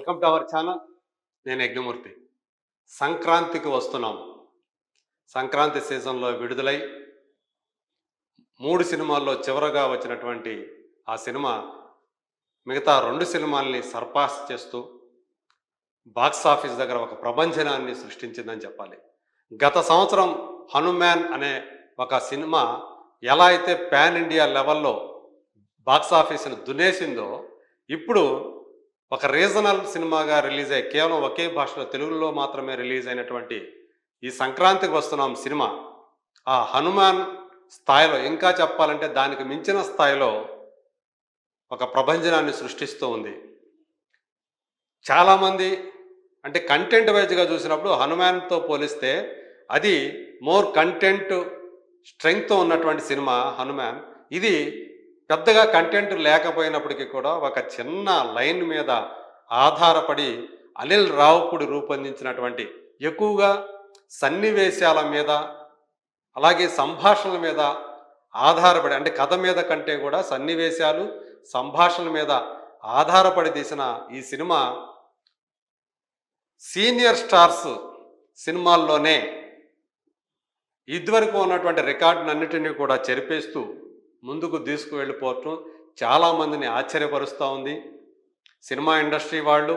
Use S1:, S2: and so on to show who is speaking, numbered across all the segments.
S1: Welcome to our channel. నేను యజ్ఞమూర్తి. సంక్రాంతికి వస్తున్నాం. సంక్రాంతి సీజన్లో విడుదలై 3 సినిమాల్లో చివరగా వచ్చినటువంటి ఆ సినిమా మిగతా 2 సినిమాల్ని సర్పాస్ చేస్తూ బాక్స్ ఆఫీస్ దగ్గర ఒక ప్రభంజనాన్ని సృష్టించిందని చెప్పాలి. గత సంవత్సరం 'హనుమాన్' అనే ఒక సినిమా ఎలా అయితే పాన్ ఇండియా లెవెల్లో బాక్స్ ఆఫీస్ని దున్నేసిందో, ఇప్పుడు ఒక రీజనల్ సినిమాగా రిలీజ్ అయ్యి కేవలం ఒకే భాషలో తెలుగులో మాత్రమే రిలీజ్ అయినటువంటి ఈ సంక్రాంతికి వస్తున్నాం సినిమా ఆ 'హనుమాన్' స్థాయిలో, ఇంకా చెప్పాలంటే దానికి మించిన స్థాయిలో ఒక ప్రభంజనాన్ని సృష్టిస్తూ ఉంది. చాలామంది అంటే కంటెంట్ వైజ్గా చూసినప్పుడు 'హనుమాన్'తో పోలిస్తే అది మోర్ కంటెంట్ స్ట్రెంగ్త్తో ఉన్నటువంటి సినిమా 'హనుమాన్'. ఇది పెద్దగా కంటెంట్ లేకపోయినప్పటికీ కూడా ఒక చిన్న లైన్ మీద ఆధారపడి అనిల్ రావుపూడి రూపొందించినటువంటి, ఎక్కువగా సన్నివేశాల మీద అలాగే సంభాషణల మీద ఆధారపడి, అంటే కథ మీద కంటే కూడా సన్నివేశాలు సంభాషణల మీద ఆధారపడి తీసిన ఈ సినిమా సీనియర్ స్టార్స్ సినిమాల్లోనే ఇదివరకు ఉన్నటువంటి రికార్డునన్నిటినీ కూడా చెరిపేస్తూ ముందుకు తీసుకువెళ్ళిపోవటం చాలామందిని ఆశ్చర్యపరుస్తూ ఉంది. సినిమా ఇండస్ట్రీ వాళ్ళు,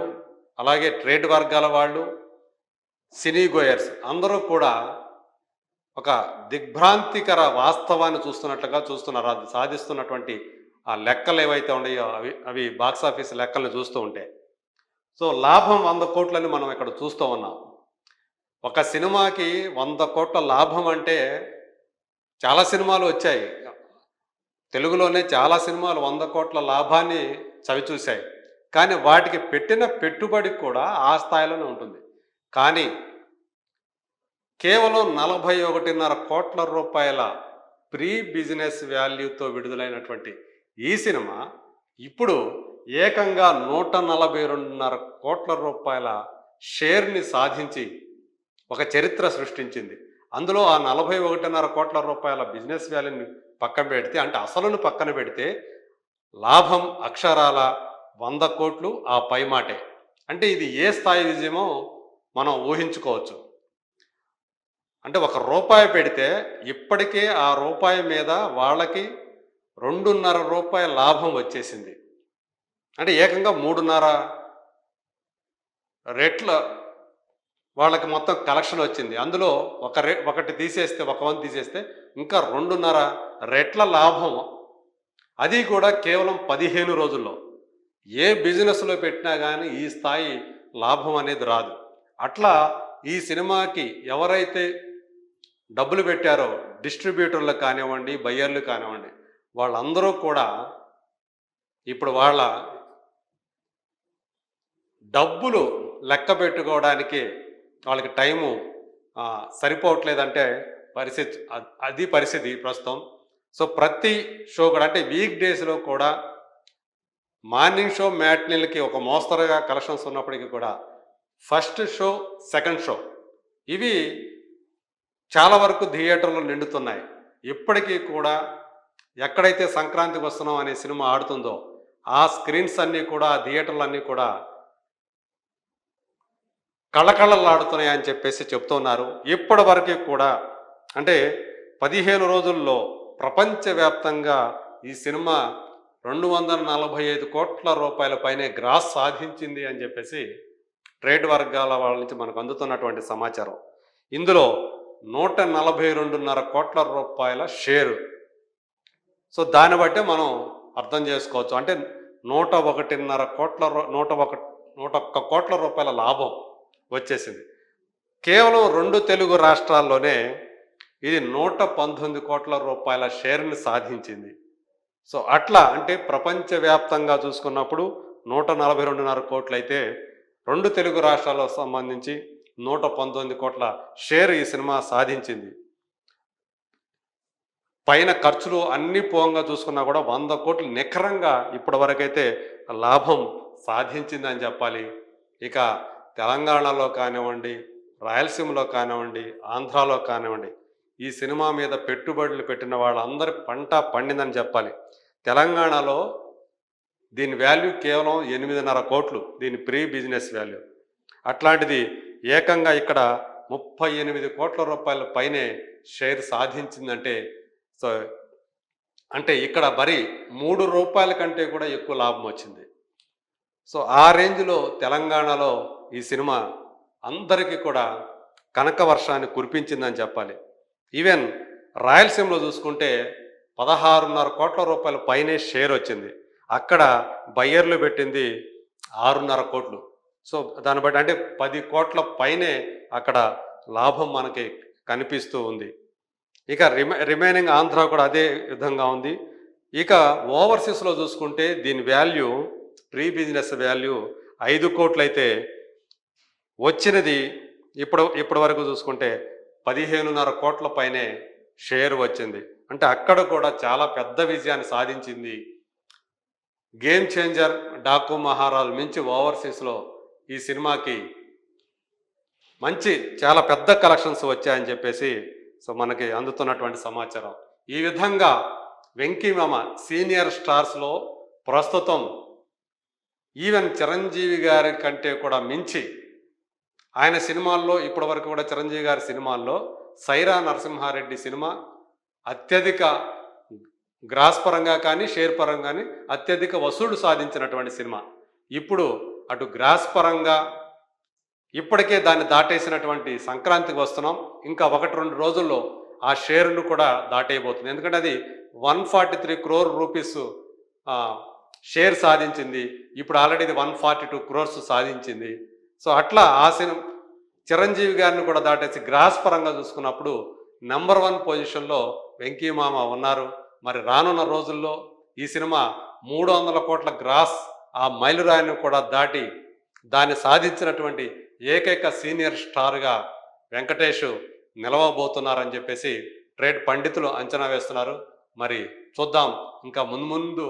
S1: అలాగే ట్రేడ్ వర్గాల వాళ్ళు, సినీ గోయర్స్ అందరూ కూడా ఒక దిగ్భ్రాంతికర వాస్తవాన్ని చూస్తున్నారు. అది సాధిస్తున్నటువంటి ఆ లెక్కలు ఏవైతే ఉన్నాయో అవి బాక్స్ ఆఫీస్ లెక్కలను చూస్తూ ఉంటే, సో లాభం 100 కోట్లని మనం ఇక్కడ చూస్తూ ఉన్నాం. ఒక సినిమాకి 100 కోట్ల లాభం అంటే చాలా సినిమాలు వచ్చాయి, తెలుగులోనే చాలా సినిమాలు 100 కోట్ల లాభాన్ని చవిచూశాయి. కానీ వాటికి పెట్టిన పెట్టుబడి కూడా ఆ స్థాయిలోనే ఉంటుంది. కానీ కేవలం 41.5 కోట్ల రూపాయల ప్రీ బిజినెస్ వాల్యూతో విడుదలైనటువంటి ఈ సినిమా ఇప్పుడు ఏకంగా 142.5 కోట్ల రూపాయల షేర్ని సాధించి ఒక చరిత్ర సృష్టించింది. అందులో ఆ 41.5 కోట్ల రూపాయల బిజినెస్ వాల్యూని పక్కన పెడితే, అంటే అసలును పక్కన పెడితే, లాభం అక్షరాల 100 కోట్లు ఆ పైమాటే. అంటే ఇది ఏ స్థాయి విజయమో మనం ఊహించుకోవచ్చు. అంటే ₹1 పెడితే ఇప్పటికే ఆ రూపాయి మీద వాళ్ళకి ₹2.5 లాభం వచ్చేసింది. అంటే ఏకంగా 3.5 రెట్ల వాళ్ళకి మొత్తం కలెక్షన్ వచ్చింది. అందులో ఒకటి తీసేస్తే, ఒక వంతు తీసేస్తే ఇంకా 2.5 రెట్ల లాభం. అది కూడా కేవలం 15 రోజుల్లో. ఏ బిజినెస్లో పెట్టినా కానీ ఈ స్థాయి లాభం అనేది రాదు. అట్లా ఈ సినిమాకి ఎవరైతే డబ్బులు పెట్టారో, డిస్ట్రిబ్యూటర్లు కానివ్వండి, బయ్యర్లు కానివ్వండి, వాళ్ళందరూ కూడా ఇప్పుడు వాళ్ళ డబ్బులు లెక్క పెట్టుకోవడానికి వాళ్ళకి టైము సరిపోవట్లేదంటే పరిస్థితి ప్రస్తుతం. సో ప్రతి షో కూడా, అంటే వీక్ డేస్లో కూడా మార్నింగ్ షో మ్యాట్నీలకి ఒక మోస్తరుగా కలెక్షన్స్ ఉన్నప్పటికీ కూడా ఫస్ట్ షో, సెకండ్ షో ఇవి చాలా వరకు థియేటర్లు నిండుతున్నాయి. ఇప్పటికీ కూడా ఎక్కడైతే సంక్రాంతికి వస్తున్నాం అనే సినిమా ఆడుతుందో ఆ స్క్రీన్స్ అన్నీ కూడా, ఆ థియేటర్లు అన్నీ కూడా కళకళలాడుతున్నాయి అని చెప్పేసి చెప్తున్నారు. ఇప్పటి వరకు కూడా, అంటే 15 రోజుల్లో ప్రపంచవ్యాప్తంగా ఈ సినిమా 245 కోట్ల రూపాయల పైనే గ్రాస్ సాధించింది అని చెప్పేసి ట్రేడ్ వర్గాల వాళ్ళ నుంచి మనకు అందుతున్నటువంటి సమాచారం. ఇందులో 142.5 కోట్ల రూపాయల షేరు. సో దాన్ని బట్టే మనం అర్థం చేసుకోవచ్చు. అంటే 101 కోట్ల రూపాయల లాభం వచ్చేసింది. కేవలం 2 తెలుగు రాష్ట్రాల్లోనే ఇది 119 కోట్ల రూపాయల షేర్ని సాధించింది. సో అట్లా, అంటే ప్రపంచవ్యాప్తంగా చూసుకున్నప్పుడు 142.5 కోట్లు అయితే 2 తెలుగు రాష్ట్రాలకు సంబంధించి 119 కోట్ల షేర్ ఈ సినిమా సాధించింది. పైన ఖర్చులు అన్ని పోంగా చూసుకున్నా కూడా 100 కోట్లు నిఖరంగా ఇప్పటి వరకైతే లాభం సాధించిందని చెప్పాలి. ఇక తెలంగాణలో కానివ్వండి, రాయలసీమలో కానివ్వండి, ఆంధ్రాలో కానివ్వండి, ఈ సినిమా మీద పెట్టుబడులు పెట్టిన వాళ్ళందరి పంట పండిందని చెప్పాలి. తెలంగాణలో దీని వాల్యూ కేవలం 8.5 కోట్లు, దీని ప్రీ బిజినెస్ వాల్యూ. అట్లాంటిది ఏకంగా ఇక్కడ 38 కోట్ల రూపాయల పైనే షేర్ సాధించిందంటే, సో అంటే ఇక్కడ మరి రూ. 3 కంటే కూడా ఎక్కువ లాభం వచ్చింది. సో ఆ రేంజ్లో తెలంగాణలో ఈ సినిమా అందరికీ కూడా కనక వర్షాన్ని కురిపించిందని చెప్పాలి. ఈవెన్ రాయలసీమలో చూసుకుంటే 16.5 కోట్ల రూపాయల పైనే షేర్ వచ్చింది. అక్కడ బయ్యర్లు పెట్టింది 6.5 కోట్లు. సో దాన్ని బట్టి అంటే 10 కోట్ల పైనే అక్కడ లాభం మనకి కనిపిస్తూ ఉంది. ఇక రిమైనింగ్ ఆంధ్ర కూడా అదే విధంగా ఉంది. ఇక ఓవర్సీస్లో చూసుకుంటే దీని వాల్యూ, ప్రీ బిజినెస్ వాల్యూ 5 కోట్లు అయితే వచ్చినది ఇప్పటి వరకు చూసుకుంటే 15.5 కోట్ల పైనే షేర్ వచ్చింది. అంటే అక్కడ కూడా చాలా పెద్ద విజయాన్ని సాధించింది. గేమ్ చేంజర్, డాకు మహారాజు మించి ఓవర్సీస్లో ఈ సినిమాకి మంచి చాలా పెద్ద కలెక్షన్స్ వచ్చాయని చెప్పేసి సో మనకి అందుతున్నటువంటి సమాచారం. ఈ విధంగా వెంకీమామ సీనియర్ స్టార్స్లో ప్రస్తుతం ఈవెన్ చిరంజీవి గారి కంటే కూడా మించి ఆయన సినిమాల్లో ఇప్పటి వరకు కూడా చిరంజీవి గారి సినిమాల్లో సైరా నరసింహారెడ్డి సినిమా అత్యధిక గ్రాస్ పరంగా కానీ షేర్ పరంగా కానీ అత్యధిక వసూలు సాధించినటువంటి సినిమా. ఇప్పుడు అటు గ్రాస్ పరంగా ఇప్పటికే దాన్ని దాటేసినటువంటి సంక్రాంతికి వస్తున్నాం. ఇంకా 1-2 రోజుల్లో ఆ షేర్ను కూడా దాటేయబోతుంది. ఎందుకంటే అది 143 crore రూపీస్ షేర్ సాధించింది. ఇప్పుడు ఆల్రెడీ ఇది 142 crores సాధించింది. సో అట్లా ఆ సినిమా చిరంజీవి గారిని కూడా దాటేసి గ్రాస్ పరంగా చూసుకున్నప్పుడు నెంబర్ 1 పొజిషన్లో వెంకీమామ ఉన్నారు. మరి రానున్న రోజుల్లో ఈ సినిమా 300 కోట్ల గ్రాస్ ఆ మైలురాయిని కూడా దాటి దాన్ని సాధించినటువంటి ఏకైక సీనియర్ స్టార్గా వెంకటేష్ నిలవబోతున్నారని చెప్పేసి ట్రేడ్ పండితులు అంచనా వేస్తున్నారు. మరి చూద్దాం ఇంకా ముందు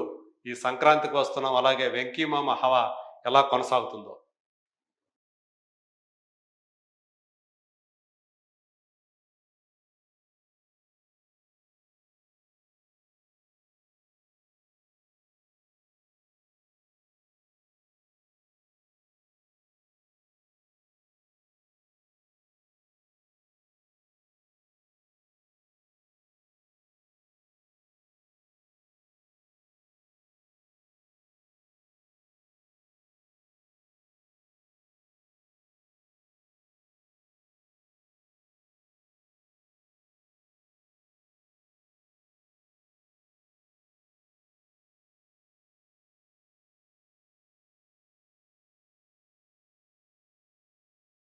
S1: ఈ సంక్రాంతికి వస్తున్నాం, అలాగే వెంకీమామ హవా ఎలా కొనసాగుతుందో.